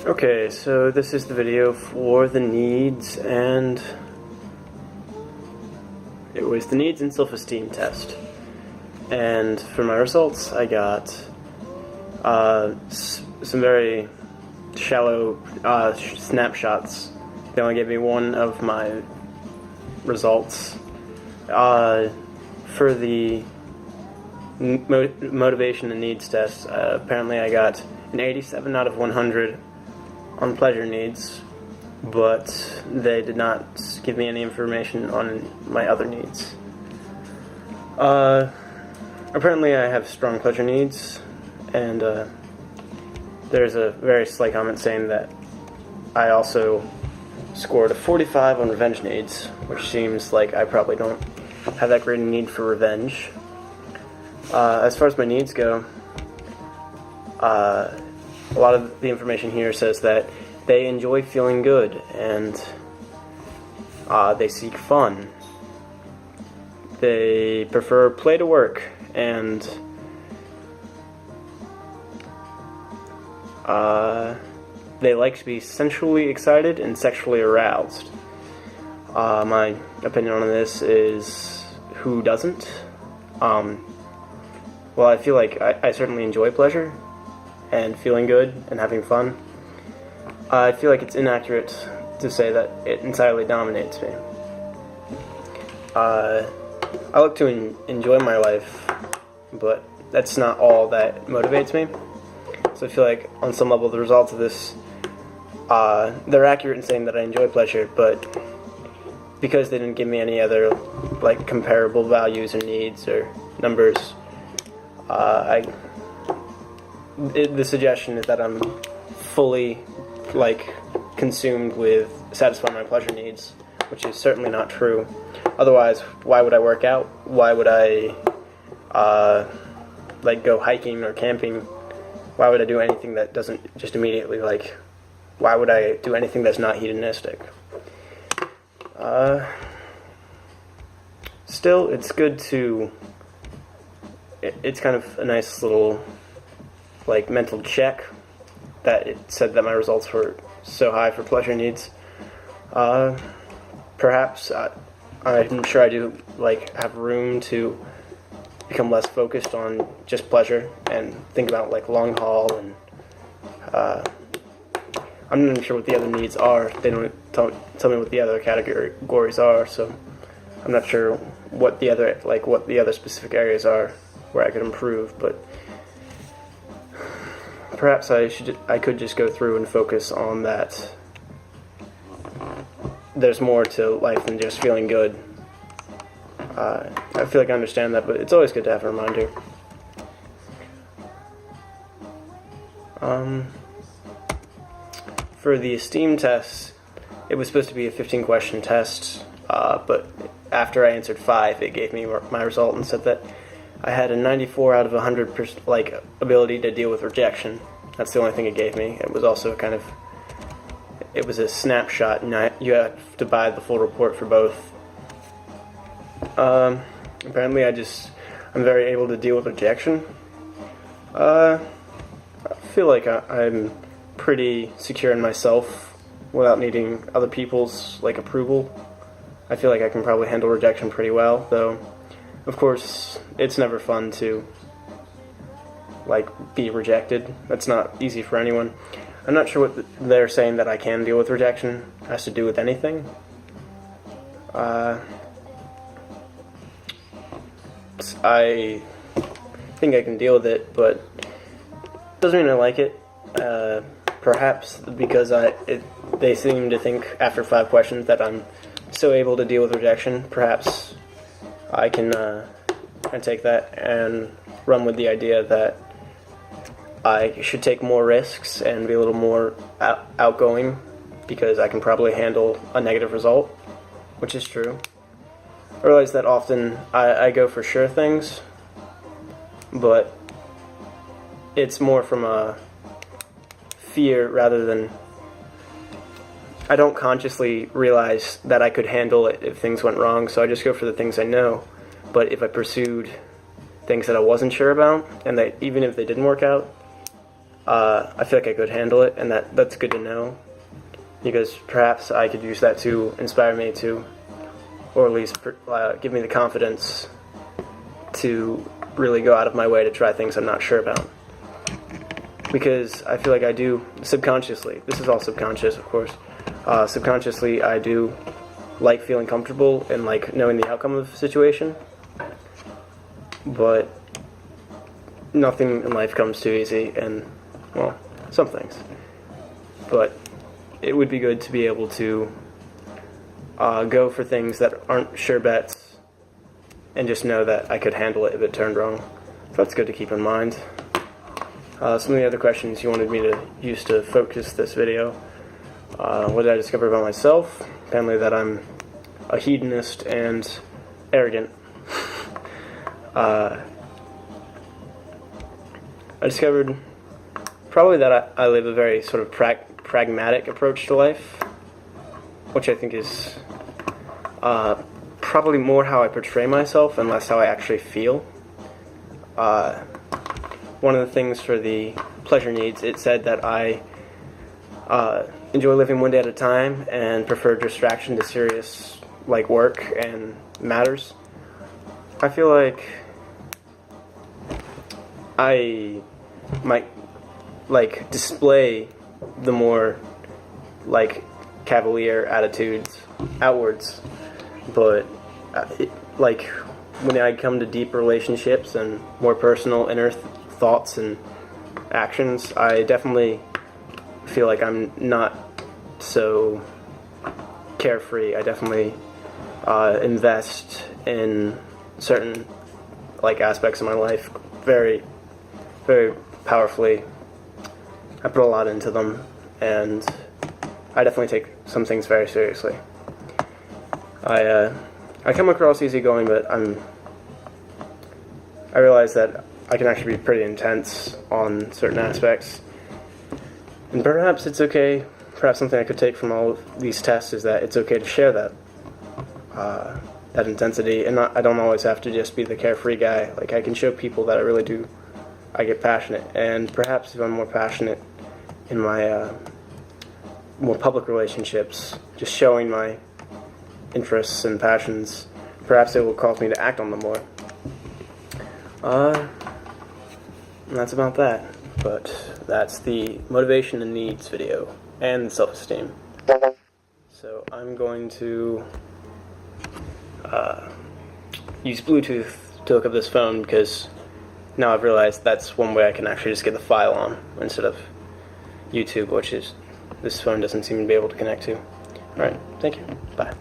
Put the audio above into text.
Okay, so this is the video for the needs, and it was the needs and self-esteem test. And for my results, I got some very shallow snapshots. They only gave me one of my results. For the motivation and needs test, apparently I got an 87 out of 100 on pleasure needs, but they did not give me any information on my other needs. Apparently I have strong pleasure needs, and there's a very slight comment saying that I also scored a 45 on revenge needs, which seems like I probably don't have that great a need for revenge. As far as my needs go, a lot of the information here says that they enjoy feeling good, and they seek fun. They prefer play to work, and they like to be sensually excited and sexually aroused. My opinion on this is, who doesn't? Well, I feel like I certainly enjoy pleasure and feeling good and having fun. I feel like it's inaccurate to say that it entirely dominates me. I look to enjoy my life, but that's not all that motivates me. So I feel like on some level the results of this, they're accurate in saying that I enjoy pleasure, but because they didn't give me any other like comparable values or needs or numbers, the suggestion is that I'm fully consumed with satisfying my pleasure needs, which is certainly not true. Otherwise, why would I work out? Why would I go hiking or camping? Why would I do anything that doesn't just immediately why would I do anything that's not hedonistic? Still, it's good to, it's kind of a nice little mental check that it said that my results were so high for pleasure needs. Perhaps I'm sure I do have room to become less focused on just pleasure and think about long haul, and I'm not even sure what the other needs are. They don't tell me what the other categories are, so I'm not sure what the other specific areas are where I could improve, but perhaps I could just go through and focus on that. There's more to life than just feeling good. I feel like I understand that, but it's always good to have a reminder. For the esteem test, it was supposed to be a 15-question test, but after I answered 5, it gave me my result and said that I had a 94 out of 100 ability to deal with rejection. That's the only thing it gave me. It was also it was a snapshot, and you have to buy the full report for both. Apparently I'm very able to deal with rejection. I feel like I'm pretty secure in myself without needing other people's approval. I feel like I can probably handle rejection pretty well, though of course it's never fun to be rejected. That's not easy for anyone. I'm not sure what they're saying that I can deal with rejection has to do with anything. I think I can deal with it, but doesn't mean I like it. Perhaps because they seem to think after 5 questions that I'm so able to deal with rejection. Perhaps I can take that and run with the idea that I should take more risks and be a little more outgoing, because I can probably handle a negative result, which is true. I realize that often I go for sure things, but it's more from a fear rather than, I don't consciously realize that I could handle it if things went wrong, so I just go for the things I know. But if I pursued things that I wasn't sure about, and that even if they didn't work out, I feel like I could handle it, and that's good to know, because perhaps I could use that to inspire me to, or at least give me the confidence to really go out of my way to try things I'm not sure about. Because I feel like I do subconsciously, this is all subconscious of course, subconsciously I do like feeling comfortable and like knowing the outcome of the situation, but nothing in life comes too easy, and well, some things. But it would be good to be able to go for things that aren't sure bets and just know that I could handle it if it turned wrong. So that's good to keep in mind. Some of the other questions you wanted me to use to focus this video. What did I discover about myself? Apparently that I'm a hedonist and arrogant. I discovered probably that I live a very sort of pragmatic approach to life, which I think is probably more how I portray myself and less how I actually feel. One of the things for the pleasure needs, it said that I enjoy living one day at a time and prefer distraction to serious like work and matters. I feel like I might like display the more like cavalier attitudes outwards, but like when I come to deep relationships and more personal inner thoughts and actions, I definitely feel like I'm not so carefree. I definitely invest in certain like aspects of my life very, very powerfully. I put a lot into them, and I definitely take some things very seriously. I come across easygoing, but I realize that I can actually be pretty intense on certain aspects. And perhaps it's okay, perhaps something I could take from all of these tests is that it's okay to share that intensity, and I don't always have to just be the carefree guy. Like, I can show people that I get passionate, and perhaps if I'm more passionate in my more public relationships, just showing my interests and passions, perhaps it will cause me to act on them more. And that's about that. But that's the motivation and needs video, and self-esteem. So I'm going to use Bluetooth to hook up this phone, because now I've realized that's one way I can actually just get the file on instead of YouTube, which is this phone doesn't seem to be able to connect to. Alright, thank you. Bye.